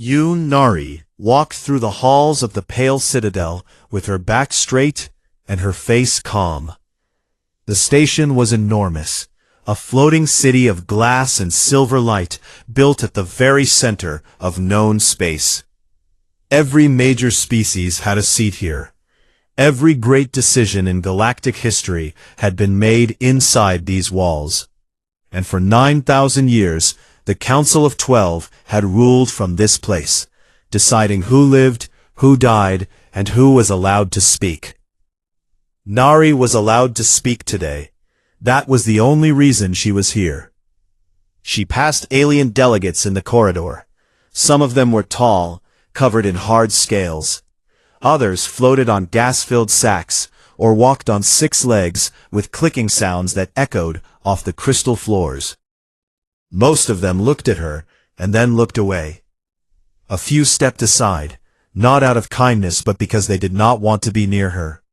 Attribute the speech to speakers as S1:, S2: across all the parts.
S1: Nari walked through the halls of the Pale Citadel with her back straight and her face calm. The station was enormous, a floating city of glass and silver light built at the very center of known space. Every major species had a seat here. Every great decision in galactic history had been made inside these walls. And for 9,000 years, the Council of 12 had ruled from this place, deciding who lived, who died, and who was allowed to speak. Nari was allowed to speak today. That was the only reason she was here. She passed alien delegates in the corridor. Some of them were tall, covered in hard scales. Others floated on gas-filled sacks, or walked on 6 legs with clicking sounds that echoed off the crystal floors. Most of them looked at her, and then looked away. A few stepped aside, not out of kindness but because they did not want to be near her.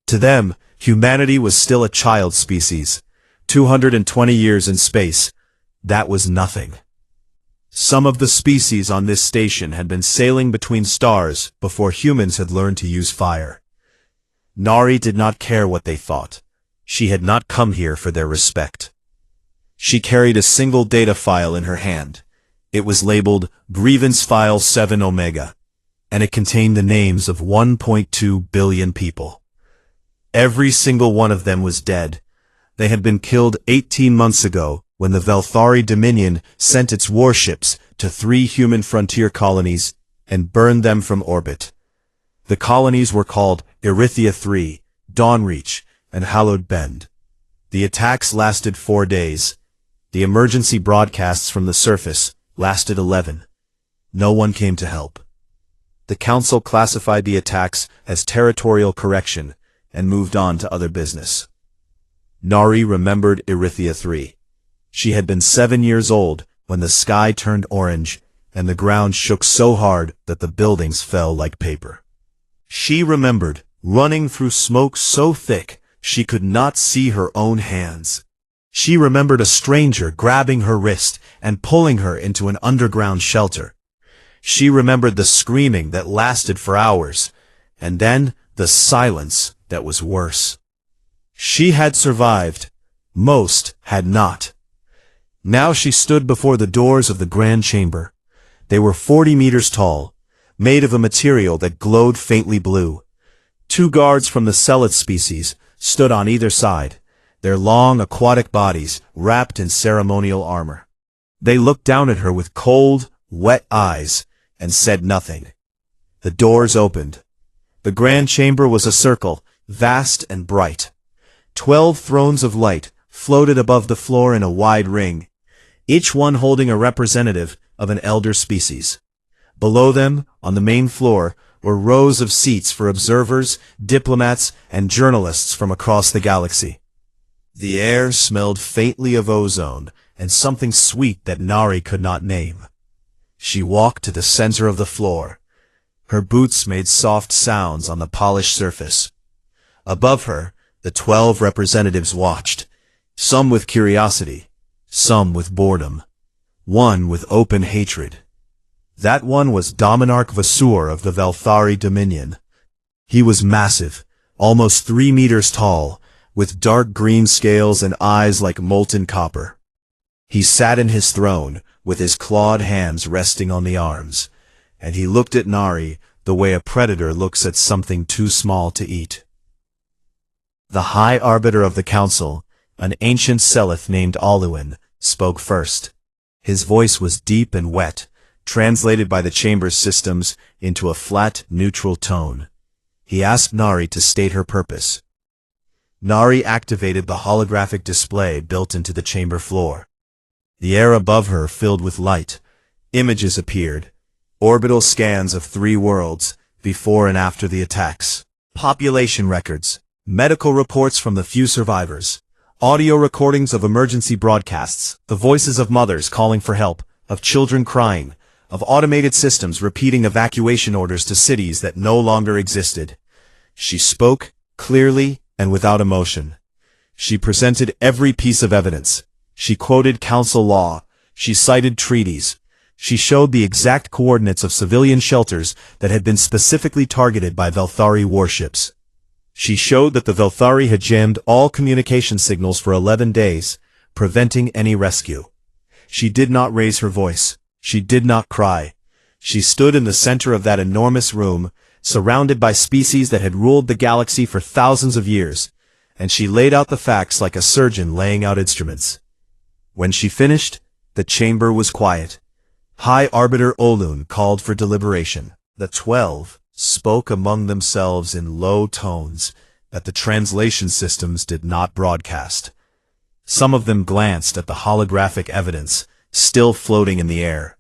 S1: To them, humanity was still a child species. 220 years in space, that was nothing. Some of the species on this station had been sailing between stars before humans had learned to use fire. Nari did not care what they thought. She had not come here for their respect. She carried a single data file in her hand. It was labeled Grievance File 7 Omega, and it contained the names of 1.2 billion people. Every single one of them was dead. They had been killed 18 months ago when the Velthari Dominion sent its warships to 3 human frontier colonies and burned them from orbit. The colonies were called Erythia 3, Dawnreach, and Hallowed Bend. The attacks lasted 4 days. The emergency broadcasts from the surface lasted 11. No one came to help. The Council classified the attacks as territorial correction and moved on to other business. Nari remembered Erythia 3. She had been 7 years old when the sky turned orange and the ground shook so hard that the buildings fell like paper. She remembered running through smoke so thick she could not see her own hands. She remembered a stranger grabbing her wrist and pulling her into an underground shelter. She remembered the screaming that lasted for hours, and then the silence that was worse. She had survived. Most had not. Now she stood before the doors of the Grand Chamber. They were 40 meters tall, made of a material that glowed faintly blue. 2 guards from the Celit species stood on either side, their long aquatic bodies wrapped in ceremonial armor. They looked down at her with cold, wet eyes and said nothing. The doors opened. The Grand Chamber was a circle, vast and bright. 12 thrones of light floated above the floor in a wide ring, each one holding a representative of an elder species. Below them, on the main floor, were rows of seats for observers, diplomats, and journalists from across the galaxy. The air smelled faintly of ozone and something sweet that Nari could not name. She walked to the center of the floor. Her boots made soft sounds on the polished surface. Above her, the 12 representatives watched, some with curiosity, some with boredom, one with open hatred. That one was Dominarch Vasur of the Velthari Dominion. He was massive, almost 3 meters tall, with dark green scales and eyes like molten copper. He sat in his throne, with his clawed hands resting on the arms, and he looked at Nari the way a predator looks at something too small to eat. The High Arbiter of the Council, an ancient Selith named Aluin, spoke first. His voice was deep and wet, translated by the chamber's systems into a flat, neutral tone. He asked Nari to state her purpose. Nari activated the holographic display built into the chamber floor. The air above her filled with light. Images appeared. Orbital scans of 3 worlds, before and after the attacks. Population records. Medical reports from the few survivors. Audio recordings of emergency broadcasts, the voices of mothers calling for help, of children crying, of automated systems repeating evacuation orders to cities that no longer existed. She spoke, clearly and without emotion. She presented every piece of evidence. She quoted council law. She cited treaties. She showed the exact coordinates of civilian shelters that had been specifically targeted by Velthari warships. She showed that the Velthari had jammed all communication signals for 11 days, preventing any rescue. She did not raise her voice. She did not cry. She stood in the center of that enormous room, surrounded by species that had ruled the galaxy for thousands of years, and she laid out the facts like a surgeon laying out instruments. When she finished, the chamber was quiet. High Arbiter Olun called for deliberation. The 12 spoke among themselves in low tones that the translation systems did not broadcast. Some of them glanced at the holographic evidence still floating in the air.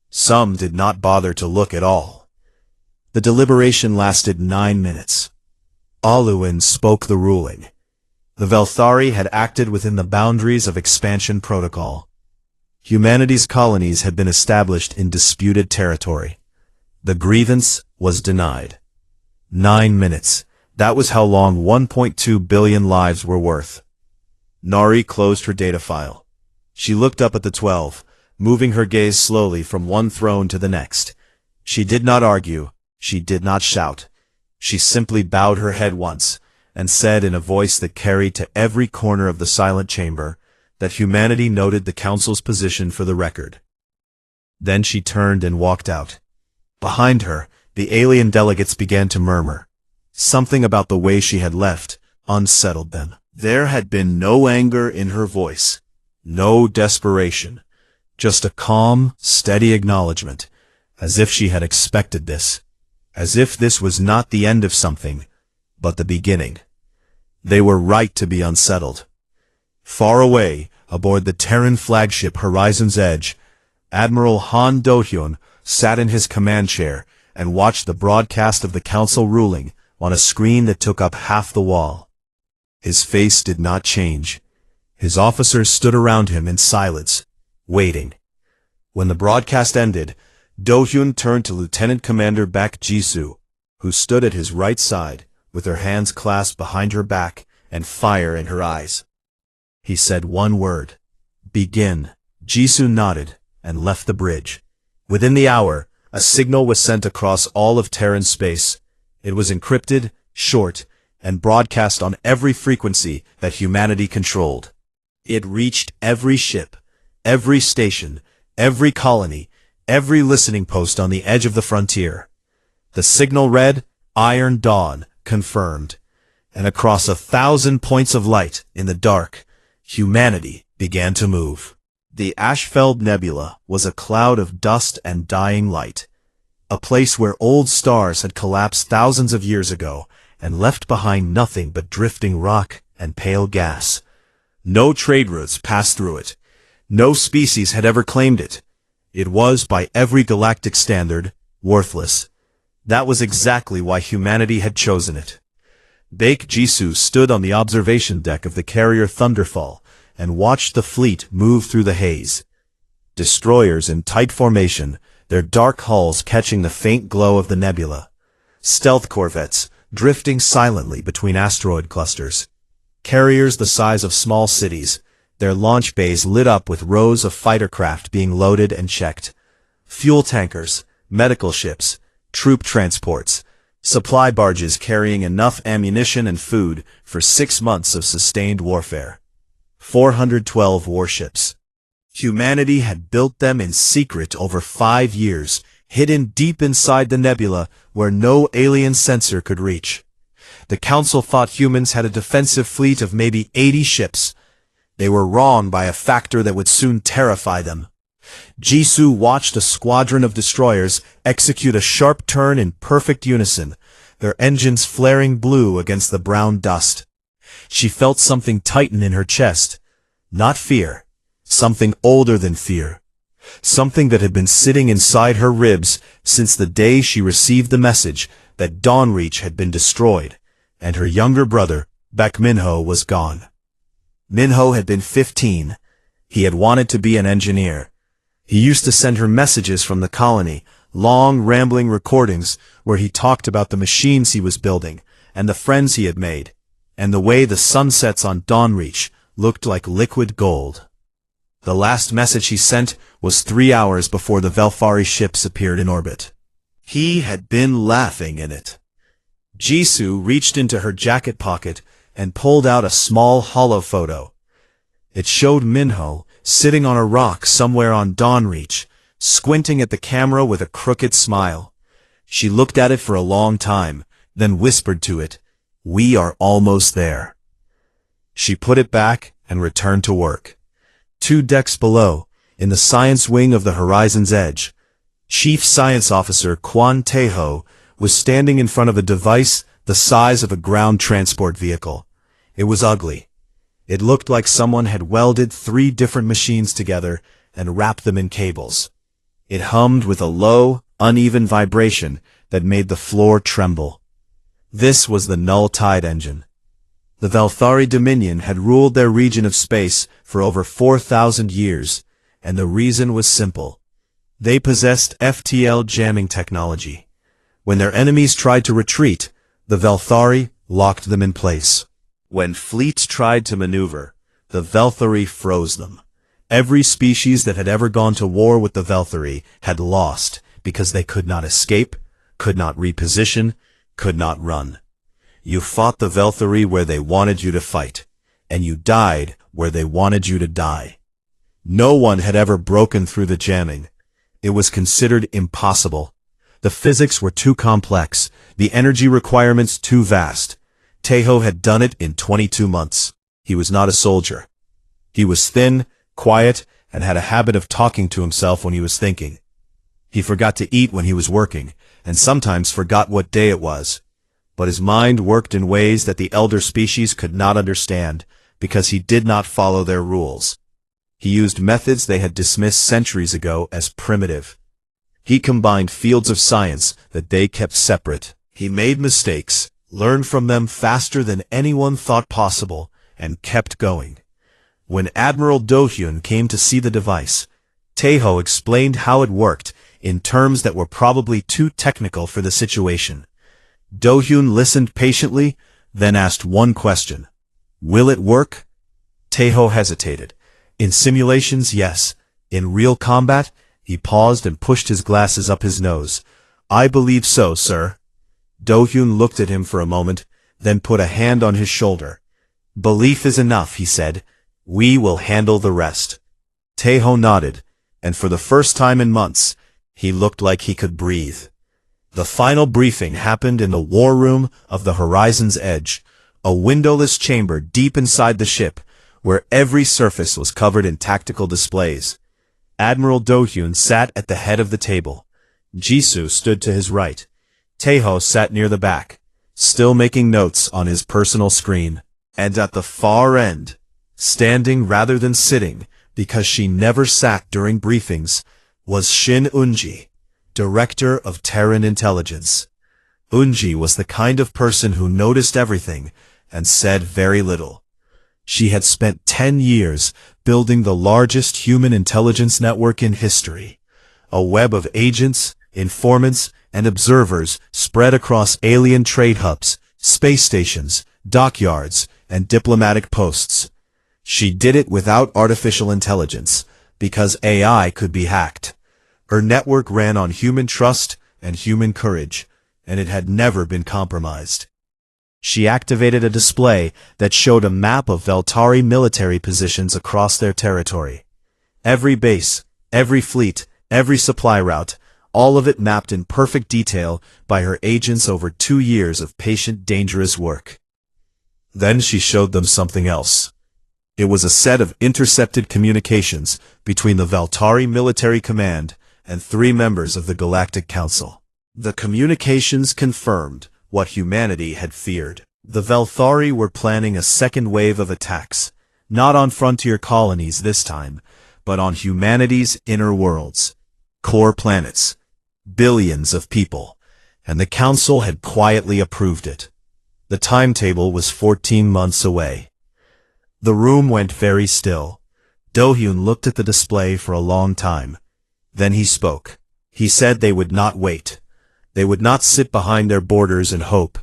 S1: Some did not bother to look at all. The deliberation lasted 9 minutes. Olun spoke the ruling. The Velthari had acted within the boundaries of expansion protocol. Humanity's colonies had been established in disputed territory. The grievance was denied. 9 minutes. That was how long 1.2 billion lives were worth. Nari closed her data file. She looked up at the 12, moving her gaze slowly from one throne to the next. She did not argue. She did not shout. She simply bowed her head once, and said in a voice that carried to every corner of the silent chamber, that humanity noted the Council's position for the record. Then she turned and walked out. Behind her, the alien delegates began to murmur. Something about the way she had left unsettled them. There had been no anger in her voice, no desperation, just a calm, steady acknowledgement, as if she had expected this, as if this was not the end of something, but the beginning. They were right to be unsettled. Far away, aboard the Terran flagship Horizon's Edge, Admiral Han Do-hyun sat in his command chair and watched the broadcast of the Council ruling on a screen that took up half the wall. His face did not change. His officers stood around him in silence, waiting. When the broadcast ended, Do-hyun turned to Lieutenant Commander Baek Jisoo, who stood at his right side, with her hands clasped behind her back and fire in her eyes. He said one word, "Begin." Jisoo nodded and left the bridge. Within the hour, a signal was sent across all of Terran space. It was encrypted, short, and broadcast on every frequency that humanity controlled. It reached every ship, every station, every colony, every listening post on the edge of the frontier. The signal read, "Iron Dawn, confirmed." And across 1,000 points of light in the dark, humanity began to move. The Ashfeld Nebula was a cloud of dust and dying light, a place where old stars had collapsed thousands of years ago and left behind nothing but drifting rock and pale gas. No trade routes passed through it. No species had ever claimed it. It was, by every galactic standard, worthless. That was exactly why humanity had chosen it. Baek Jisoo stood on the observation deck of the carrier Thunderfall and watched the fleet move through the haze. Destroyers in tight formation, their dark hulls catching the faint glow of the nebula. Stealth corvettes drifting silently between asteroid clusters. Carriers the size of small cities, their launch bays lit up with rows of fighter craft being loaded and checked. Fuel tankers, medical ships, troop transports, supply barges carrying enough ammunition and food for 6 months of sustained warfare. 412 warships. Humanity had built them in secret over 5 years, hidden deep inside the nebula where no alien sensor could reach. The Council thought humans had a defensive fleet of maybe 80 ships. They were wrong by a factor that would soon terrify them. Jisoo watched a squadron of destroyers execute a sharp turn in perfect unison, their engines flaring blue against the brown dust. She felt something tighten in her chest. Not fear. Something older than fear. Something that had been sitting inside her ribs since the day she received the message that Dawnreach had been destroyed, and her younger brother, Baek Minho, was gone. Minho had been 15. He had wanted to be an engineer. He used to send her messages from the colony, long rambling recordings where he talked about the machines he was building, and the friends he had made, and the way the sunsets on Dawnreach looked like liquid gold. The last message he sent was 3 hours before the Velthari ships appeared in orbit. He had been laughing in it. Jisoo reached into her jacket pocket and pulled out a small hollow photo. It showed Minho sitting on a rock somewhere on Dawnreach, squinting at the camera with a crooked smile. She looked at it for a long time, then whispered to it, "We are almost there." She put it back and returned to work. 2 decks below, in the science wing of the Horizon's Edge, Chief Science Officer Kwan Taeho was standing in front of a device the size of a ground transport vehicle. It was ugly. It looked like someone had welded 3 different machines together and wrapped them in cables. It hummed with a low, uneven vibration that made the floor tremble. This was the Null Tide engine. The Velthari Dominion had ruled their region of space for over 4,000 years, and the reason was simple. They possessed FTL jamming technology. When their enemies tried to retreat, the Velthari locked them in place. When fleets tried to maneuver, the Velthari froze them. Every species that had ever gone to war with the Velthari had lost because they could not escape, could not reposition, could not run. You fought the Velthari where they wanted you to fight, and you died where they wanted you to die. No one had ever broken through the jamming. It was considered impossible. The physics were too complex, the energy requirements too vast. Taeho had done it in 22 months. He was not a soldier. He was thin, quiet, and had a habit of talking to himself when he was thinking. He forgot to eat when he was working, and sometimes forgot what day it was. But his mind worked in ways that the elder species could not understand, because he did not follow their rules. He used methods they had dismissed centuries ago as primitive. He combined fields of science that they kept separate. He made mistakes, learned from them faster than anyone thought possible, and kept going. When Admiral Do-hyun came to see the device, Taeho explained how it worked in terms that were probably too technical for the situation. Do-hyun listened patiently, then asked one question. "Will it work?" Taeho hesitated. "In simulations, yes. In real combat?" He paused and pushed his glasses up his nose. "I believe so, sir." Do-hyun looked at him for a moment, then put a hand on his shoulder. "Belief is enough," he said. "We will handle the rest." Taeho nodded, and for the first time in months, he looked like he could breathe. The final briefing happened in the war room of the Horizon's Edge, a windowless chamber deep inside the ship, where every surface was covered in tactical displays. Admiral Do-hyun sat at the head of the table. Jisoo stood to his right. Taeho sat near the back, still making notes on his personal screen. And at the far end, standing rather than sitting, because she never sat during briefings, was Shin Unji, Director of Terran Intelligence. Unji was the kind of person who noticed everything and said very little. She had spent 10 years building the largest human intelligence network in history, a web of agents, informants, and observers spread across alien trade hubs, space stations, dockyards, and diplomatic posts. She did it without artificial intelligence, because AI could be hacked. Her network ran on human trust and human courage, and it had never been compromised. She activated a display that showed a map of Velthari military positions across their territory. Every base, every fleet, every supply route, all of it mapped in perfect detail by her agents over 2 years of patient, dangerous work. Then she showed them something else. It was a set of intercepted communications between the Velthari Military Command and 3 members of the Galactic Council. The communications confirmed what humanity had feared. The Velthari were planning a second wave of attacks, not on frontier colonies this time, but on humanity's inner worlds, core planets, billions of people, and the Council had quietly approved it. The timetable was 14 months away. The room went very still. Do-hyun looked at the display for a long time. Then he spoke. He said they would not wait. They would not sit behind their borders and hope.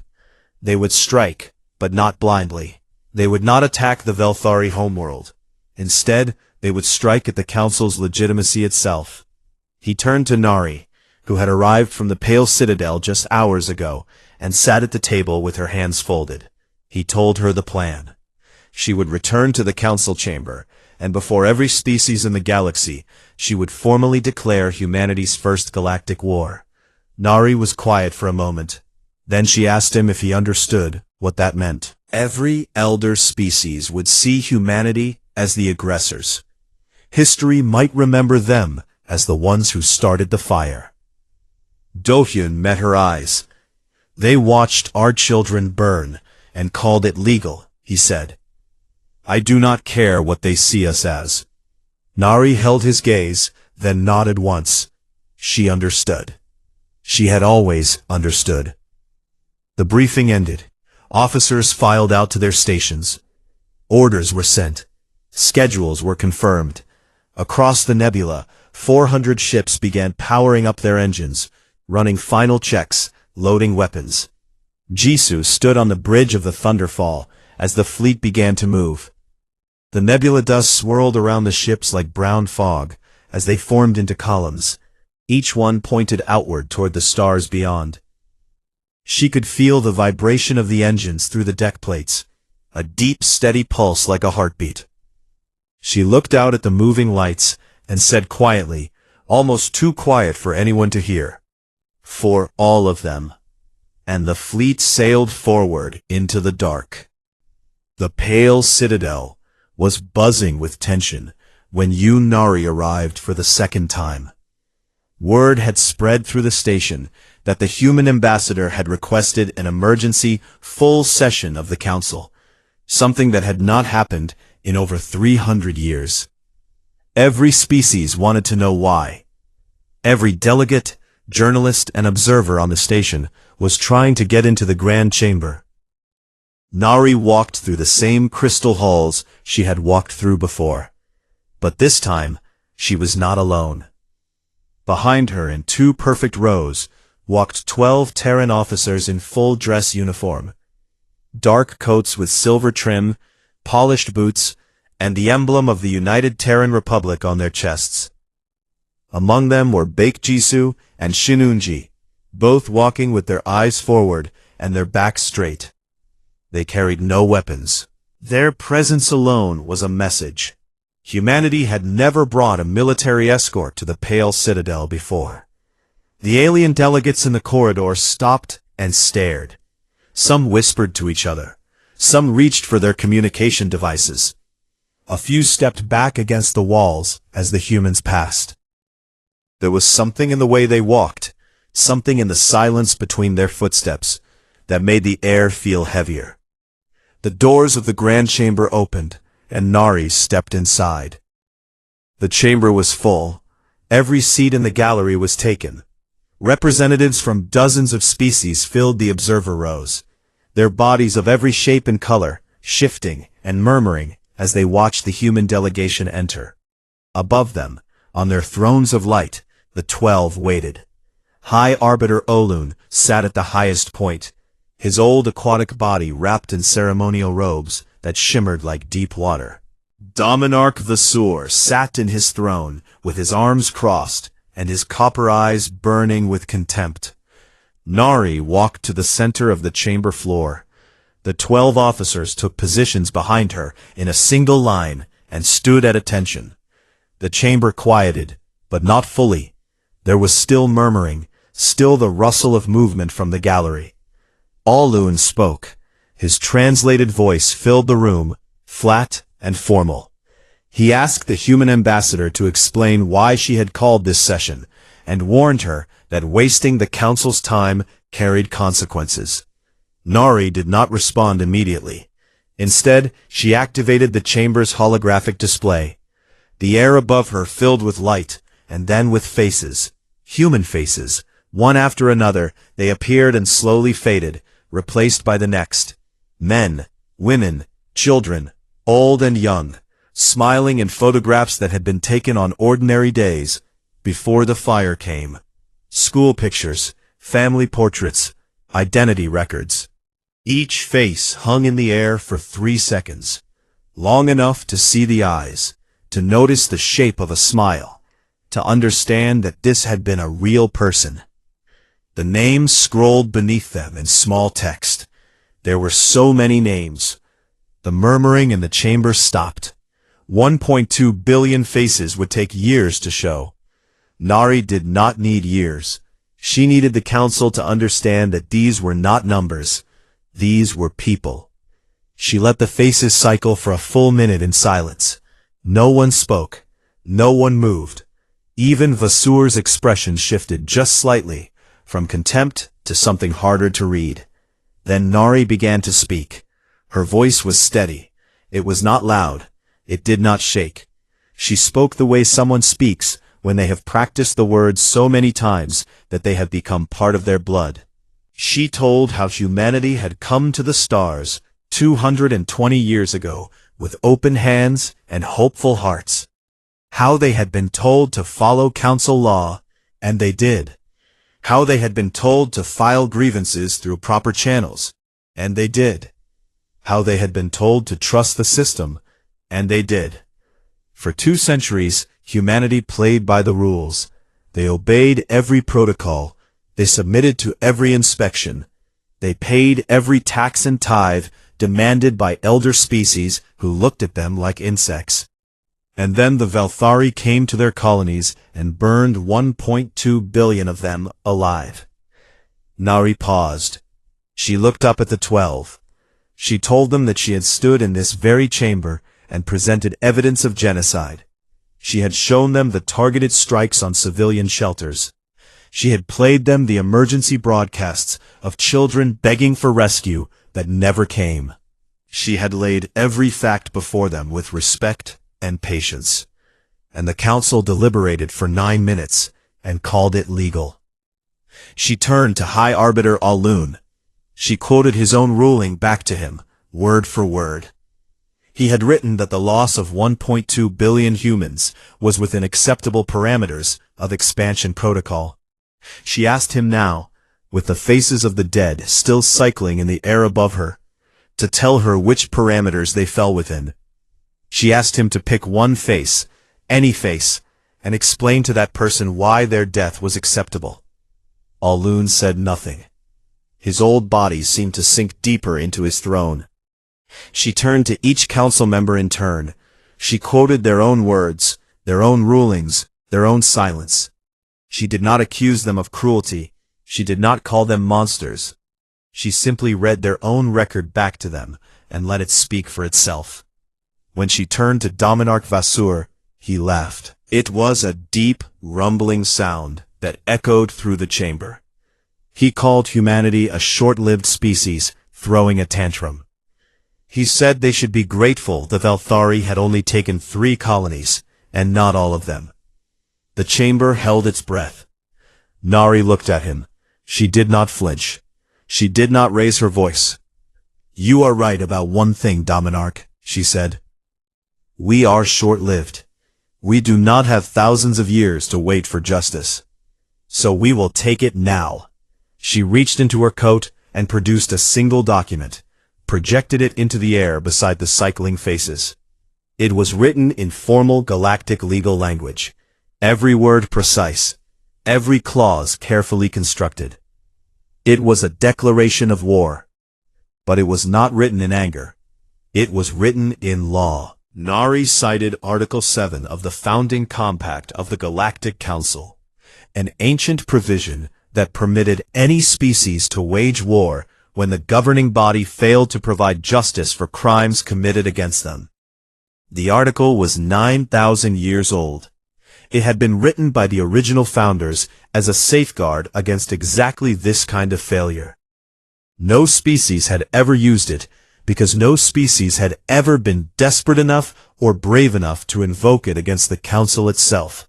S1: They would strike, but not blindly. They would not attack the Velthari homeworld. Instead, they would strike at the council's legitimacy itself. He turned to Nari, who had arrived from the Pale Citadel just hours ago, and sat at the table with her hands folded. He told her the plan. She would return to the council chamber, and before every species in the galaxy, she would formally declare humanity's first galactic war. Nari was quiet for a moment. Then she asked him if he understood what that meant. Every elder species would see humanity as the aggressors. History might remember them as the ones who started the fire. Do-hyun met her eyes. They watched our children burn and called it legal, he said. I do not care what they see us as. Nari held his gaze, then nodded once. She understood. She had always understood. The briefing ended. Officers filed out to their stations. Orders were sent. Schedules were confirmed. Across the nebula, 400 ships began powering up their engines, running final checks, loading weapons. Jisoo stood on the bridge of the Thunderfall as the fleet began to move. The nebula dust swirled around the ships like brown fog as they formed into columns. Each one pointed outward toward the stars beyond. She could feel the vibration of the engines through the deck plates, a deep, steady pulse like a heartbeat. She looked out at the moving lights and said quietly, almost too quiet for anyone to hear, "For all of them." And the fleet sailed forward into the dark. The Pale Citadel was buzzing with tension when Nari arrived for the second time. Word had spread through the station that the human ambassador had requested an emergency full session of the council, something that had not happened in over 300 years. Every species wanted to know why. Every delegate, journalist, and observer on the station was trying to get into the grand chamber. Nari walked through the same crystal halls she had walked through before. But this time, she was not alone. Behind her, in two perfect rows, walked 12 Terran officers in full dress uniform. Dark coats with silver trim, polished boots, and the emblem of the United Terran Republic on their chests. Among them were Baek Jisoo and Shinunji, both walking with their eyes forward and their backs straight. They carried no weapons. Their presence alone was a message. Humanity had never brought a military escort to the Pale Citadel before. The alien delegates in the corridor stopped and stared. Some whispered to each other. Some reached for their communication devices. A few stepped back against the walls as the humans passed. There was something in the way they walked, something in the silence between their footsteps, that made the air feel heavier. The doors of the grand chamber opened, and Nari stepped inside. The chamber was full. Every seat in the gallery was taken. Representatives from dozens of species filled the observer rows, their bodies of every shape and color, shifting and murmuring as they watched the human delegation enter. Above them, on their thrones of light, the 12 waited. High Arbiter Olun sat at the highest point, his old aquatic body wrapped in ceremonial robes that shimmered like deep water. Dominarch Vasur sat in his throne with his arms crossed and his copper eyes burning with contempt. Nari walked to the center of the chamber floor. The 12 officers took positions behind her in a single line and stood at attention. The chamber quieted, but not fully. There was still murmuring, still the rustle of movement from the gallery. Olun spoke. His translated voice filled the room, flat and formal. He asked the human ambassador to explain why she had called this session, and warned her that wasting the council's time carried consequences. Nari did not respond immediately. Instead, she activated the chamber's holographic display. The air above her filled with light, and then with faces. Human faces. One after another, they appeared and slowly faded, replaced by the next. Men, women, children, old and young, smiling in photographs that had been taken on ordinary days, before the fire came. School pictures, family portraits, identity records. Each face hung in the air for 3 seconds, long enough to see the eyes, to notice the shape of a smile, to understand that this had been a real person. The names scrolled beneath them in small text. There were so many names. The murmuring in the chamber stopped. 1.2 billion faces would take years to show. Nari did not need years. She needed the council to understand that these were not numbers. These were people. She let the faces cycle for a full minute in silence. No one spoke. No one moved. Even Vasur's expression shifted just slightly, from contempt to something harder to read. Then Nari began to speak. Her voice was steady. It was not loud. It did not shake. She spoke the way someone speaks when they have practiced the words so many times that they have become part of their blood. She told how humanity had come to the stars 220 years ago with open hands and hopeful hearts. How they had been told to follow council law, and they did. How they had been told to file grievances through proper channels, and they did. How they had been told to trust the system, and they did. For 2 centuries, humanity played by the rules. They obeyed every protocol. They submitted to every inspection. They paid every tax and tithe demanded by elder species who looked at them like insects. And then the Valthari came to their colonies and burned 1.2 billion of them alive. Nari paused. She looked up at the 12. She told them that she had stood in this very chamber and presented evidence of genocide. She had shown them the targeted strikes on civilian shelters. She had played them the emergency broadcasts of children begging for rescue that never came. She had laid every fact before them with respect and patience. And the council deliberated for 9 minutes and called it legal. She turned to High Arbiter Alun. She quoted his own ruling back to him, word for word. He had written that the loss of 1.2 billion humans was within acceptable parameters of expansion protocol. She asked him now, with the faces of the dead still cycling in the air above her, to tell her which parameters they fell within. She asked him to pick one face, any face, and explain to that person why their death was acceptable. Alun said nothing. His old body seemed to sink deeper into his throne. She turned to each council member in turn. She quoted their own words, their own rulings, their own silence. She did not accuse them of cruelty. She did not call them monsters. She simply read their own record back to them and let it speak for itself. When she turned to Dominarch Vasur, he laughed. It was a deep, rumbling sound that echoed through the chamber. He called humanity a short-lived species, throwing a tantrum. He said they should be grateful the Valthari had only taken 3 colonies, and not all of them. The chamber held its breath. Nari looked at him. She did not flinch. She did not raise her voice. "You are right about one thing, Dominarch," she said. "We are short-lived. We do not have thousands of years to wait for justice. So we will take it now." She reached into her coat and produced a single document, projected it into the air beside the cycling faces. It was written in formal galactic legal language, every word precise, every clause carefully constructed. It was a declaration of war. But it was not written in anger. It was written in law. Nari cited Article 7 of the Founding Compact of the Galactic Council, an ancient provision that permitted any species to wage war when the governing body failed to provide justice for crimes committed against them. The article was 9,000 years old. It had been written by the original founders as a safeguard against exactly this kind of failure. No species had ever used it, because no species had ever been desperate enough or brave enough to invoke it against the Council itself.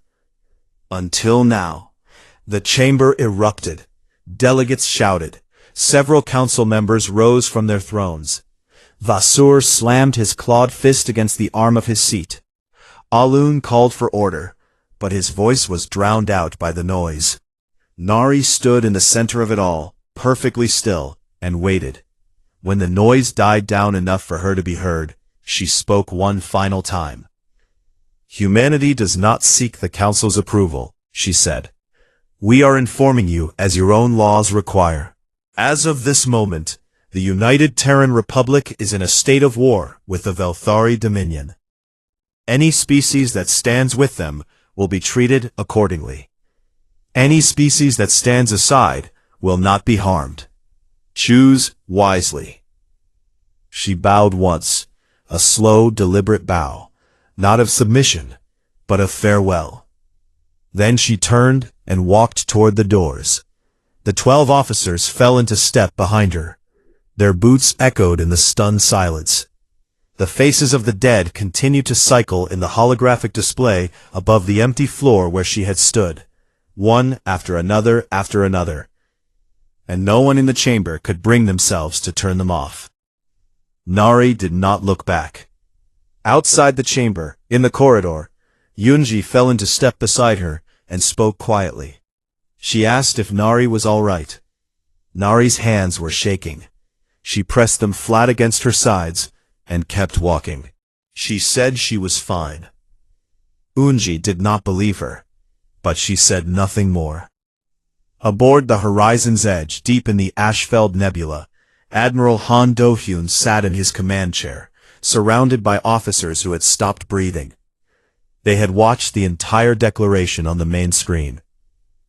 S1: Until now. The chamber erupted. Delegates shouted. Several council members rose from their thrones. Vasur slammed his clawed fist against the arm of his seat. Alun called for order, but his voice was drowned out by the noise. Nari stood in the center of it all, perfectly still, and waited. When the noise died down enough for her to be heard, she spoke one final time. Humanity does not seek the Council's approval, she said. We are informing you as your own laws require. As of this moment, the United Terran Republic is in a state of war with the Velthari Dominion. Any species that stands with them will be treated accordingly. Any species that stands aside will not be harmed. Choose wisely. She bowed once, a slow, deliberate bow, not of submission, but of farewell. Then she turned and walked toward the doors. The 12 officers fell into step behind her. Their boots echoed in the stunned silence. The faces of the dead continued to cycle in the holographic display above the empty floor where she had stood, one after another, and no one in the chamber could bring themselves to turn them off. Nari did not look back. Outside the chamber, in the corridor, Yunji fell into step beside her and spoke quietly. She asked if Nari was all right. Nari's hands were shaking. She pressed them flat against her sides and kept walking. She said she was fine. Unji did not believe her, but she said nothing more. Aboard the Horizon's Edge, deep in the Ashfeld Nebula, Admiral Han Do-hyun sat in his command chair, surrounded by officers who had stopped breathing. They had watched the entire declaration on the main screen.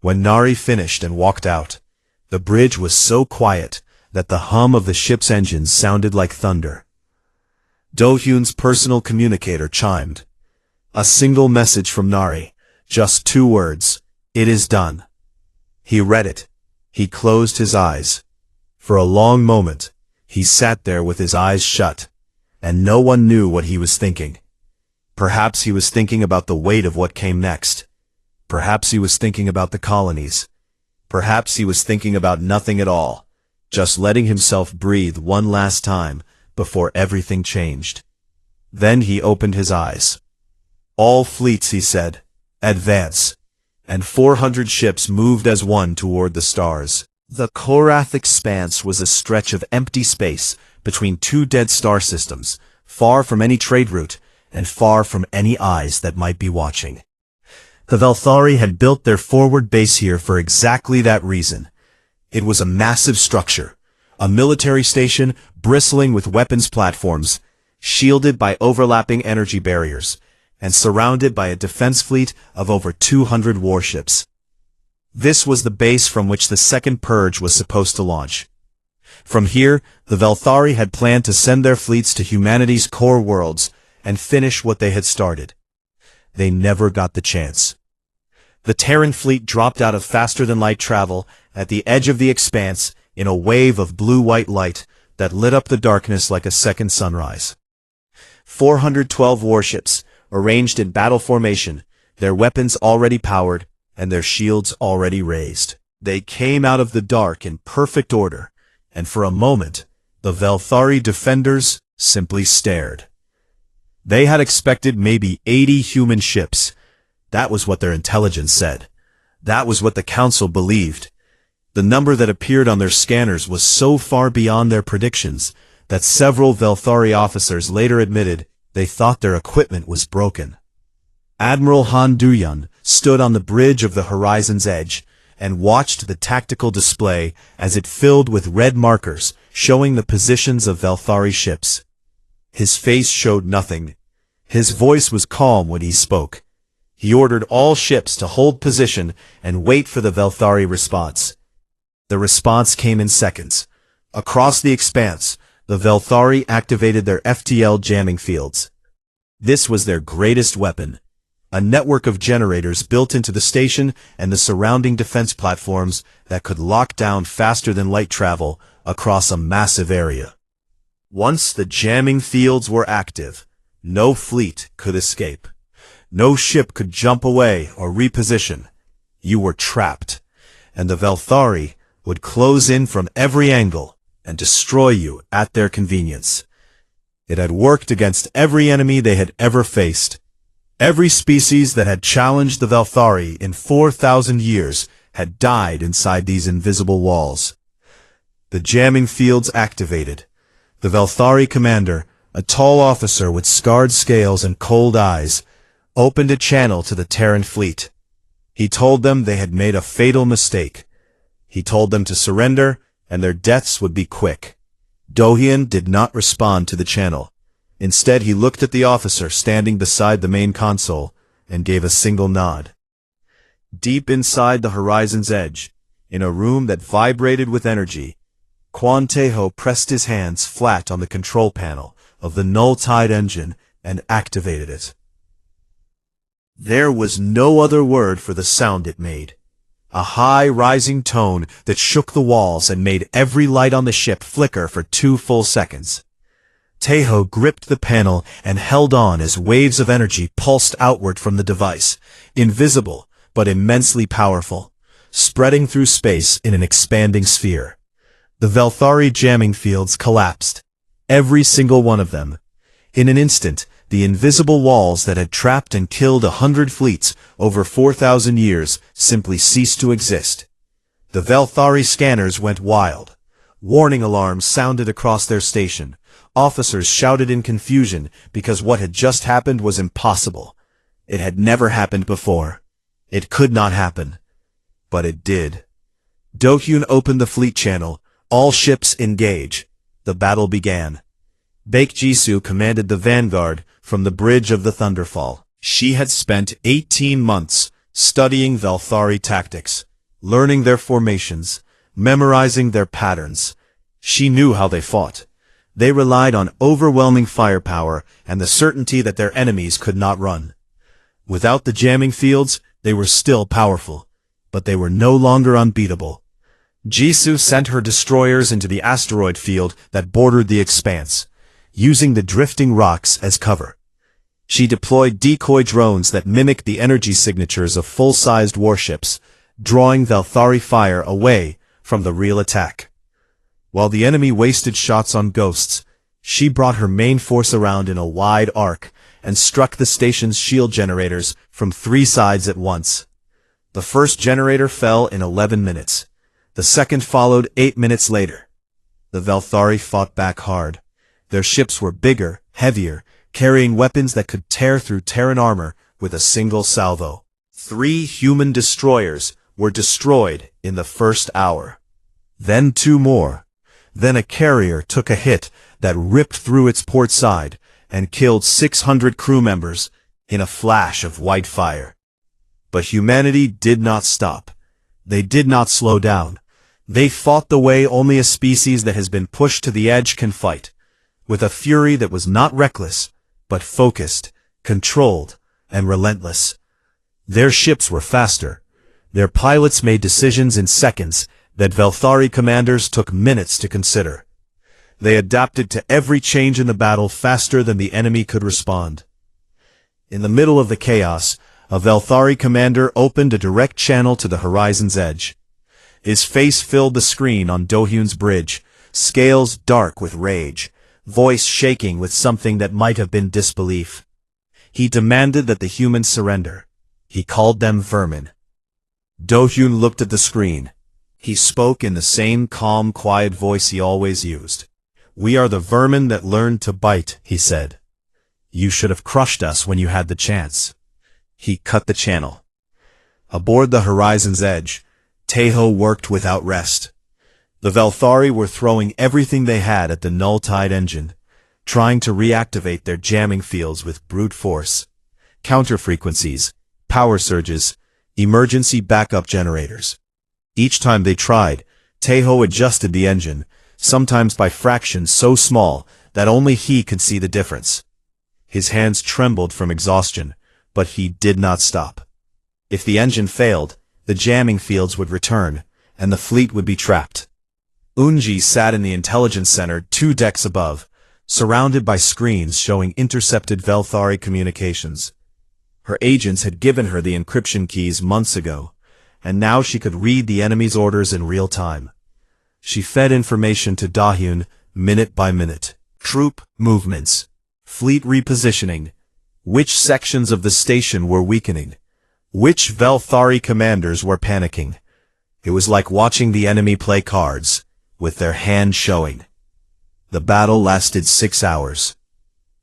S1: When Nari finished and walked out, the bridge was so quiet that the hum of the ship's engines sounded like thunder. Do-hyun's personal communicator chimed. A single message from Nari, just 2 words, "It is done." He read it. He closed his eyes. For a long moment, he sat there with his eyes shut, and no one knew what he was thinking. Perhaps he was thinking about the weight of what came next. Perhaps he was thinking about the colonies. Perhaps he was thinking about nothing at all, just letting himself breathe one last time before everything changed. Then he opened his eyes. All fleets, he said, advance. And 400 ships moved as one toward the stars. The Korath expanse was a stretch of empty space between 2 dead star systems, far from any trade route and far from any eyes that might be watching. The Velthari had built their forward base here for exactly that reason. It was a massive structure, a military station bristling with weapons platforms, shielded by overlapping energy barriers, and surrounded by a defense fleet of over 200 warships. This was the base from which the Second Purge was supposed to launch. From here, the Velthari had planned to send their fleets to humanity's core worlds and finish what they had started. They never got the chance. The Terran fleet dropped out of faster-than-light travel at the edge of the expanse in a wave of blue-white light that lit up the darkness like a second sunrise. 412 warships, arranged in battle formation, their weapons already powered, and their shields already raised. They came out of the dark in perfect order, and for a moment, the Velthari defenders simply stared. They had expected maybe 80 human ships. That was what their intelligence said. That was what the Council believed. The number that appeared on their scanners was so far beyond their predictions that several Velthari officers later admitted they thought their equipment was broken. Admiral Han Do-hyun stood on the bridge of the Horizon's Edge and watched the tactical display as it filled with red markers showing the positions of Velthari ships. His face showed nothing. His voice was calm when he spoke. He ordered all ships to hold position and wait for the Velthari response. The response came in seconds. Across the expanse, the Velthari activated their FTL jamming fields. This was their greatest weapon. A network of generators built into the station and the surrounding defense platforms that could lock down faster-than-light travel across a massive area. Once the jamming fields were active, no fleet could escape. No ship could jump away or reposition. You were trapped, and the Velthari would close in from every angle and destroy you at their convenience. It had worked against every enemy they had ever faced. Every species that had challenged the Velthari in 4,000 years had died inside these invisible walls. The jamming fields activated. The Velthari commander, a tall officer with scarred scales and cold eyes, opened a channel to the Terran fleet. He told them they had made a fatal mistake. He told them to surrender, and their deaths would be quick. Do-hyun did not respond to the channel. Instead, he looked at the officer standing beside the main console and gave a single nod. Deep inside the horizon's edge, in a room that vibrated with energy, Kwon Tae-ho pressed his hands flat on the control panel of the null-tide engine and activated it. There was no other word for the sound it made. A high, rising tone that shook the walls and made every light on the ship flicker for 2 full seconds. Tae-ho gripped the panel and held on as waves of energy pulsed outward from the device, invisible but immensely powerful, spreading through space in an expanding sphere. The Velthari jamming fields collapsed, every single one of them. In an instant, the invisible walls that had trapped and killed 100 fleets over 4,000 years simply ceased to exist. The Velthari scanners went wild. Warning alarms sounded across their station. Officers shouted in confusion because what had just happened was impossible. It had never happened before. It could not happen. But it did. Do-hyun opened the fleet channel. All ships engage. The battle began. Baek Jisoo commanded the vanguard from the bridge of the Thunderfall. She had spent 18 months studying Velthari tactics, learning their formations, memorizing their patterns. She knew how they fought. They relied on overwhelming firepower and the certainty that their enemies could not run. Without the jamming fields, they were still powerful, but they were no longer unbeatable. Jisoo sent her destroyers into the asteroid field that bordered the expanse, using the drifting rocks as cover. She deployed decoy drones that mimicked the energy signatures of full-sized warships, drawing Velthari fire away from the real attack. While the enemy wasted shots on ghosts, she brought her main force around in a wide arc and struck the station's shield generators from 3 sides at once. The first generator fell in 11 minutes. The second followed 8 minutes later. The Velthari fought back hard. Their ships were bigger, heavier, carrying weapons that could tear through Terran armor with a single salvo. 3 human destroyers were destroyed in the first hour. Then 2 more. Then a carrier took a hit that ripped through its port side and killed 600 crew members in a flash of white fire. But humanity did not stop. They did not slow down. They fought the way only a species that has been pushed to the edge can fight, with a fury that was not reckless, but focused, controlled, and relentless. Their ships were faster. Their pilots made decisions in seconds that Velthari commanders took minutes to consider. They adapted to every change in the battle faster than the enemy could respond. In the middle of the chaos, a Velthari commander opened a direct channel to the horizon's edge. His face filled the screen on Do-hyun's bridge, scales dark with rage, voice shaking with something that might have been disbelief. He demanded that the humans surrender. He called them vermin. Do-hyun looked at the screen. He spoke in the same calm, quiet voice he always used. "We are the vermin that learned to bite," he said. "You should have crushed us when you had the chance." He cut the channel. Aboard the horizon's edge, Tae-ho worked without rest. The Velthari were throwing everything they had at the null-tide engine, trying to reactivate their jamming fields with brute force, counter-frequencies, power surges, emergency backup generators. Each time they tried, Tae-ho adjusted the engine, sometimes by fractions so small that only he could see the difference. His hands trembled from exhaustion, but he did not stop. If the engine failed, the jamming fields would return, and the fleet would be trapped. Eunji sat in the intelligence center 2 decks above, surrounded by screens showing intercepted Velthari communications. Her agents had given her the encryption keys months ago, and now she could read the enemy's orders in real time. She fed information to Do-hyun minute by minute. Troop movements, fleet repositioning, which sections of the station were weakening, which Velthari commanders were panicking. It was like watching the enemy play cards, with their hand showing. The battle lasted 6 hours.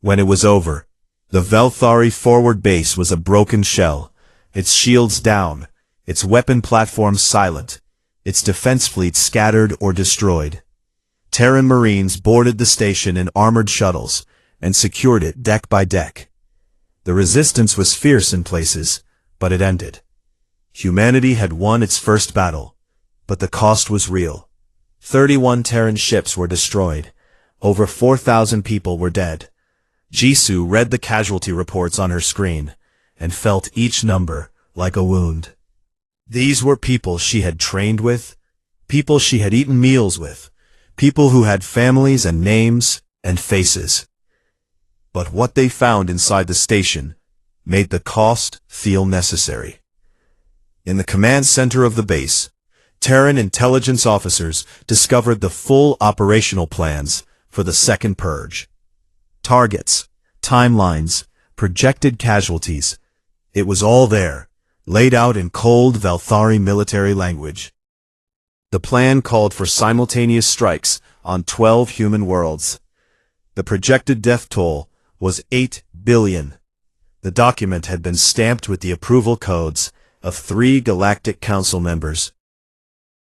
S1: When it was over, The Velthari forward base was a broken shell, its shields down, its weapon platforms silent, its defense fleet scattered or destroyed. Terran Marines boarded the station in armored shuttles and secured it deck by deck. The resistance was fierce in places, but it ended. Humanity had won its first battle, but the cost was real. 31 Terran ships were destroyed. Over 4,000 people were dead. Jisoo read the casualty reports on her screen and felt each number like a wound. These were people she had trained with, people she had eaten meals with, people who had families and names and faces. But what they found inside the station made the cost feel necessary. In the command center of the base, Terran intelligence officers discovered the full operational plans for the second purge. Targets, timelines, projected casualties. It was all there, laid out in cold Velthari military language. The plan called for simultaneous strikes on 12 human worlds. The projected death toll was 8 billion. The document had been stamped with the approval codes of 3 Galactic Council members.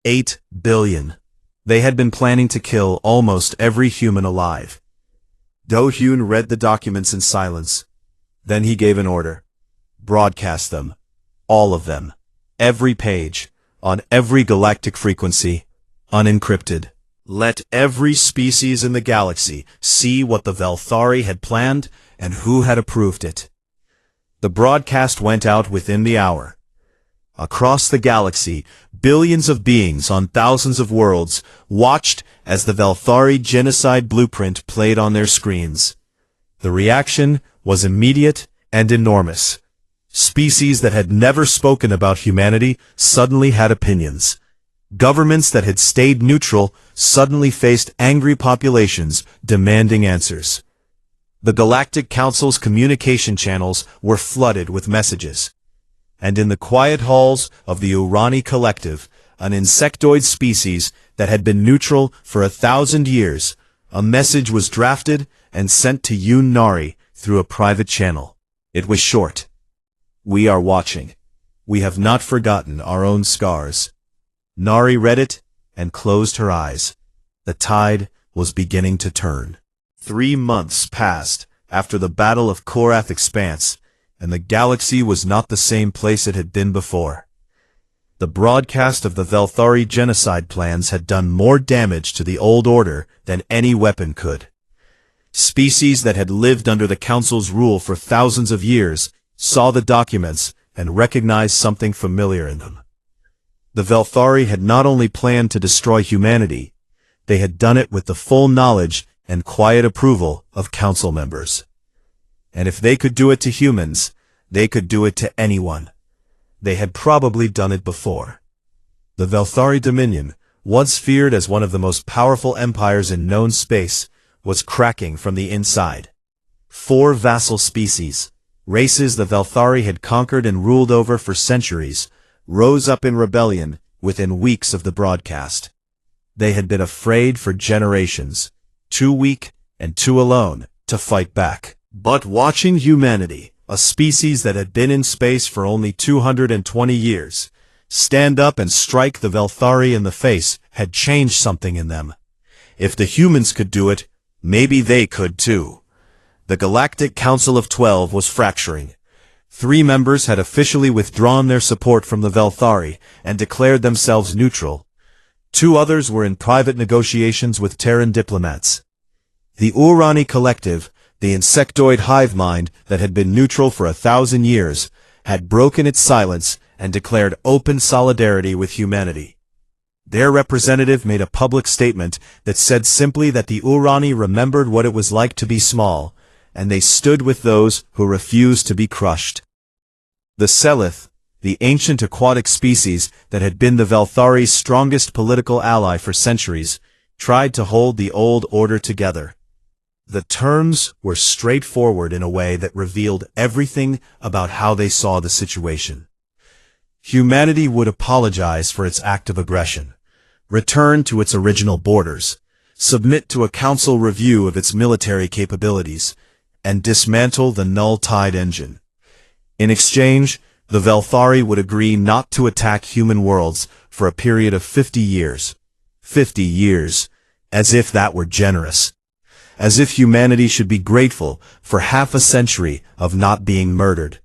S1: 8 billion. They had been planning to kill almost every human alive. Do-hyun read the documents in silence. Then he gave an order. Broadcast them. All of them. Every page. On every galactic frequency. Unencrypted. Let every species in the galaxy see what the Velthari had planned and who had approved it. The broadcast went out within the hour. Across the galaxy, billions of beings on thousands of worlds watched as the Velthari genocide blueprint played on their screens. The reaction was immediate and enormous. Species that had never spoken about humanity suddenly had opinions. Governments that had stayed neutral suddenly faced angry populations demanding answers. The Galactic Council's communication channels were flooded with messages. And in the quiet halls of the Urani Collective, an insectoid species that had been neutral for 1,000 years, a message was drafted and sent to Yoon Nari through a private channel. It was short. We are watching. We have not forgotten our own scars. Nari read it and closed her eyes. The tide was beginning to turn. 3 months passed after the Battle of Korath Expanse, and the galaxy was not the same place it had been before. The broadcast of the Velthari genocide plans had done more damage to the old order than any weapon could. Species that had lived under the Council's rule for thousands of years saw the documents and recognized something familiar in them. The Velthari had not only planned to destroy humanity, they had done it with the full knowledge and quiet approval of Council members. And if they could do it to humans, they could do it to anyone. They had probably done it before. The Velthari Dominion, once feared as one of the most powerful empires in known space, was cracking from the inside. 4 vassal species, races the Velthari had conquered and ruled over for centuries, rose up in rebellion within weeks of the broadcast. They had been afraid for generations, too weak and too alone to fight back. But watching humanity, a species that had been in space for only 220 years, stand up and strike the Velthari in the face had changed something in them. If the humans could do it, maybe they could too. The Galactic Council of 12 was fracturing. 3 members had officially withdrawn their support from the Velthari and declared themselves neutral. 2 others were in private negotiations with Terran diplomats. The Urani Collective, the insectoid hive mind that had been neutral for 1,000 years, had broken its silence and declared open solidarity with humanity. Their representative made a public statement that said simply that the Urani remembered what it was like to be small, and they stood with those who refused to be crushed. The Selith, the ancient aquatic species that had been the Velthari's strongest political ally for centuries, tried to hold the old order together. The terms were straightforward in a way that revealed everything about how they saw the situation. Humanity would apologize for its act of aggression, return to its original borders, submit to a council review of its military capabilities, and dismantle the null tide engine. In exchange, the Velthari would agree not to attack human worlds for a period of 50 years. 50 years, as if that were generous. As if humanity should be grateful for half a century of not being murdered.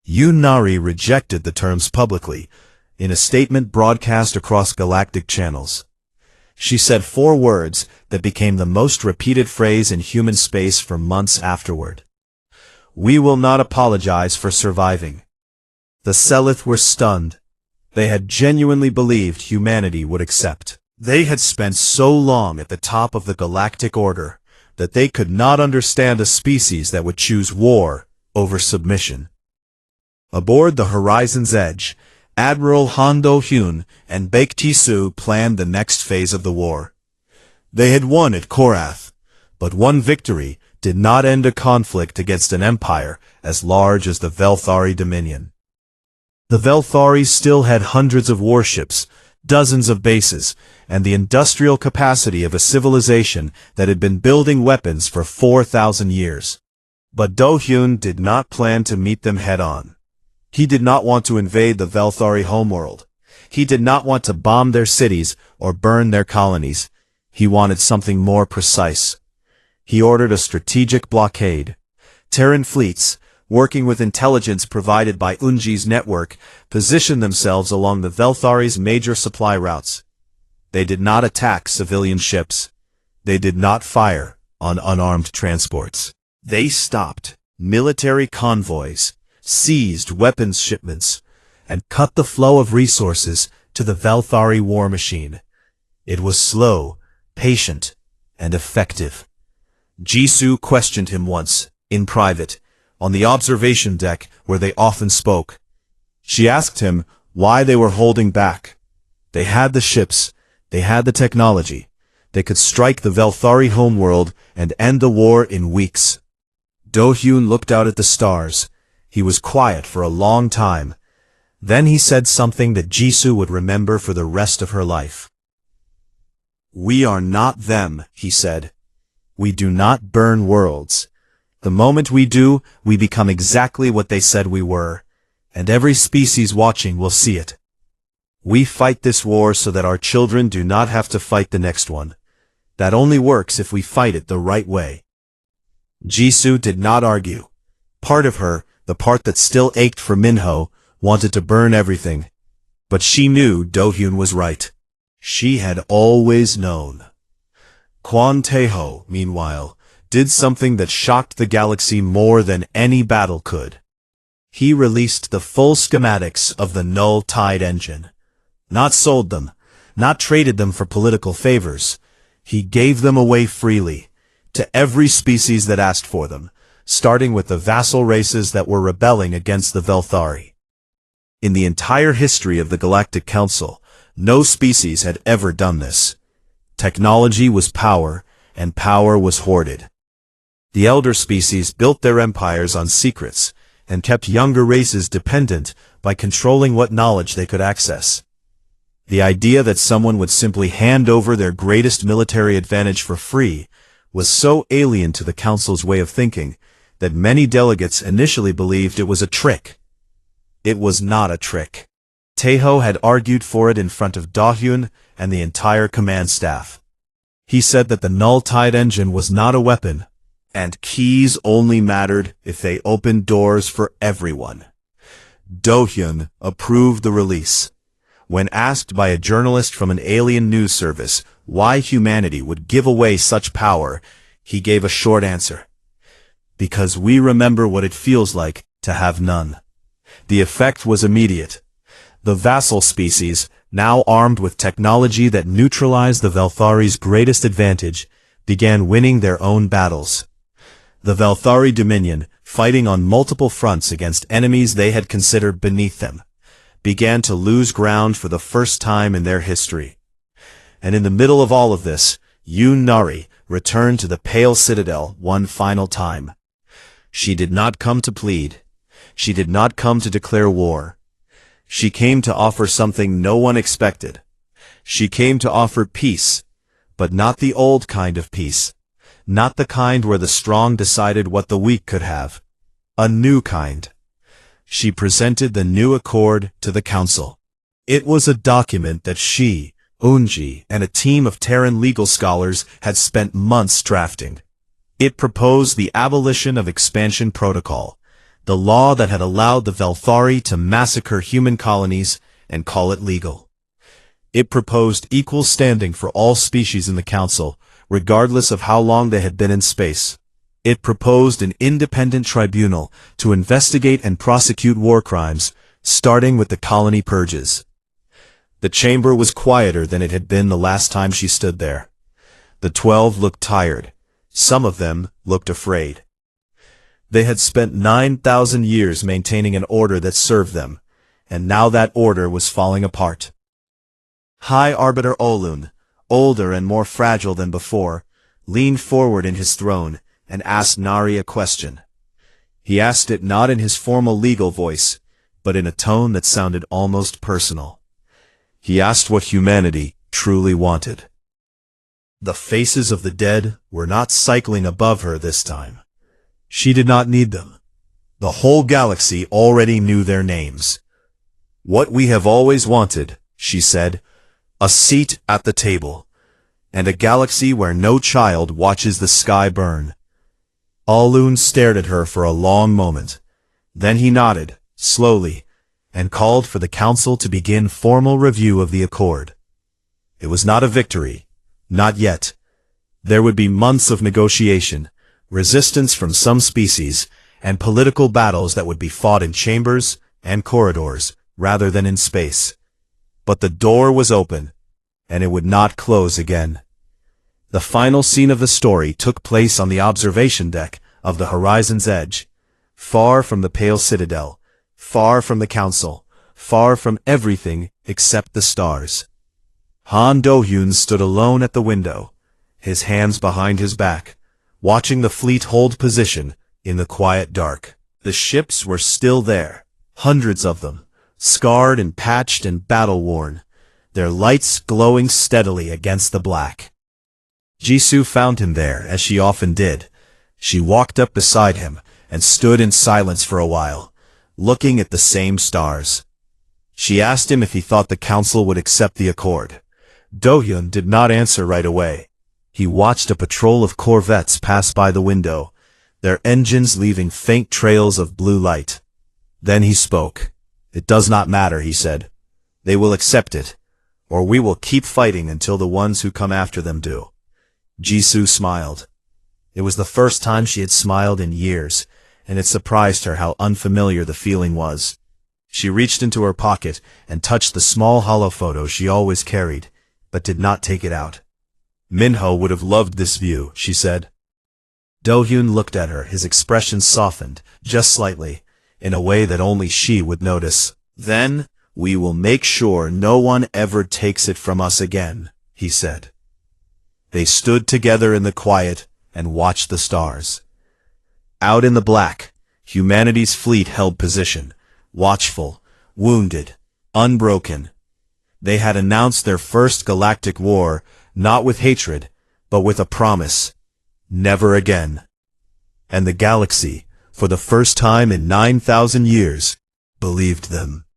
S1: Yun-Nari rejected the terms publicly, in a statement broadcast across galactic channels. She said 4 words that became the most repeated phrase in human space for months afterward. "We will not apologize for surviving." The Selith were stunned. They had genuinely believed humanity would accept. They had spent so long at the top of the galactic order that they could not understand a species that would choose war over submission. Aboard the Horizon's Edge, Admiral Han Do-hyun and Baek Ti-soo planned the next phase of the war. They had won at Korath, but one victory did not end a conflict against an empire as large as the Velthari Dominion. The Velthari still had hundreds of warships, dozens of bases, and the industrial capacity of a civilization that had been building weapons for 4,000 years. But Do-hyun did not plan to meet them head-on. He did not want to invade the Velthari homeworld. He did not want to bomb their cities or burn their colonies. He wanted something more precise. He ordered a strategic blockade. Terran fleets, working with intelligence provided by Unji's network, positioned themselves along the Velthari's major supply routes. They did not attack civilian ships. They did not fire on unarmed transports. They stopped military convoys, seized weapons shipments, and cut the flow of resources to the Velthari war machine. It was slow, patient, and effective. Jisoo questioned him once, in private, on the observation deck where they often spoke. She asked him why they were holding back. They had the ships, they had the technology. They could strike the Velthari homeworld and end the war in weeks. Do-hyun looked out at the stars. He was quiet for a long time. Then he said something that Jisoo would remember for the rest of her life. "We are not them," he said. "We do not burn worlds. The moment we do, we become exactly what they said we were, and every species watching will see it. We fight this war so that our children do not have to fight the next one. That only works if we fight it the right way." Jisoo did not argue. Part of her, the part that still ached for Minho, wanted to burn everything. But she knew Do-hyun was right. She had always known. Kwon Tae-ho, meanwhile, did something that shocked the galaxy more than any battle could. He released the full schematics of the null tide engine. Not sold them, not traded them for political favors. He gave them away freely, to every species that asked for them, starting with the vassal races that were rebelling against the Velthari. In the entire history of the Galactic Council, no species had ever done this. Technology was power, and power was hoarded. The elder species built their empires on secrets, and kept younger races dependent by controlling what knowledge they could access. The idea that someone would simply hand over their greatest military advantage for free was so alien to the Council's way of thinking that many delegates initially believed it was a trick. It was not a trick. Tae-ho had argued for it in front of Do-hyun and the entire command staff. He said that the null tide engine was not a weapon, and keys only mattered if they opened doors for everyone. Do-hyun approved the release. When asked by a journalist from an alien news service why humanity would give away such power, he gave a short answer. "Because we remember what it feels like to have none." The effect was immediate. The vassal species, now armed with technology that neutralized the Velthari's greatest advantage, began winning their own battles. The Velthari Dominion, fighting on multiple fronts against enemies they had considered beneath them, began to lose ground for the first time in their history. And in the middle of all of this, Yun-Nari returned to the Pale Citadel one final time. She did not come to plead. She did not come to declare war. She came to offer something no one expected. She came to offer peace, but not the old kind of peace. not the kind where the strong decided what the weak could have. A new kind. She presented the new accord to the council. It was a document that she, Unji, and a team of Terran legal scholars had spent months drafting. It proposed the abolition of Expansion Protocol, the law that had allowed the Velthari to massacre human colonies and call it legal. It proposed equal standing for all species in the Council, regardless of how long they had been in space. It proposed an independent tribunal to investigate and prosecute war crimes, starting with the colony purges. The chamber was quieter than it had been the last time she stood there. The 12 looked tired. Some of them looked afraid. They had spent 9,000 years maintaining an order that served them, and now that order was falling apart. High Arbiter Olun, older and more fragile than before, leaned forward in his throne and asked Nari a question. He asked it not in his formal legal voice, but in a tone that sounded almost personal. He asked what humanity truly wanted. The faces of the dead were not cycling above her this time. She did not need them. The whole galaxy already knew their names. "What we have always wanted," she said, "a seat at the table, and a galaxy where no child watches the sky burn." Alun stared at her for a long moment. Then he nodded, slowly, and called for the council to begin formal review of the accord. It was not a victory. Not yet. There would be months of negotiation, resistance from some species, and political battles that would be fought in chambers and corridors rather than in space. But the door was open, and it would not close again. The final scene of the story took place on the observation deck of the Horizon's Edge, far from the Pale Citadel, far from the Council, far from everything except the stars. Han Do-hyun stood alone at the window, his hands behind his back, watching the fleet hold position in the quiet dark. The ships were still there, hundreds of them, scarred and patched and battle-worn, their lights glowing steadily against the black. Jisoo found him there, as she often did. She walked up beside him and stood in silence for a while, looking at the same stars. She asked him if he thought the council would accept the accord. Do-hyun did not answer right away. He watched a patrol of corvettes pass by the window, their engines leaving faint trails of blue light. Then he spoke. "It does not matter," he said. "They will accept it, or we will keep fighting until the ones who come after them do." Jisoo smiled. It was the first time she had smiled in years, and it surprised her how unfamiliar the feeling was. She reached into her pocket and touched the small hollow photo she always carried, but did not take it out. "Minho would have loved this view," she said. Do-hyun looked at her, his expression softened, just slightly, in a way that only she would notice. "Then, we will make sure no one ever takes it from us again," he said. They stood together in the quiet and watched the stars. Out in the black, humanity's fleet held position, watchful, wounded, unbroken. They had announced their first galactic war, not with hatred, but with a promise. Never again. And the galaxy, for the first time in 9,000 years, believed them.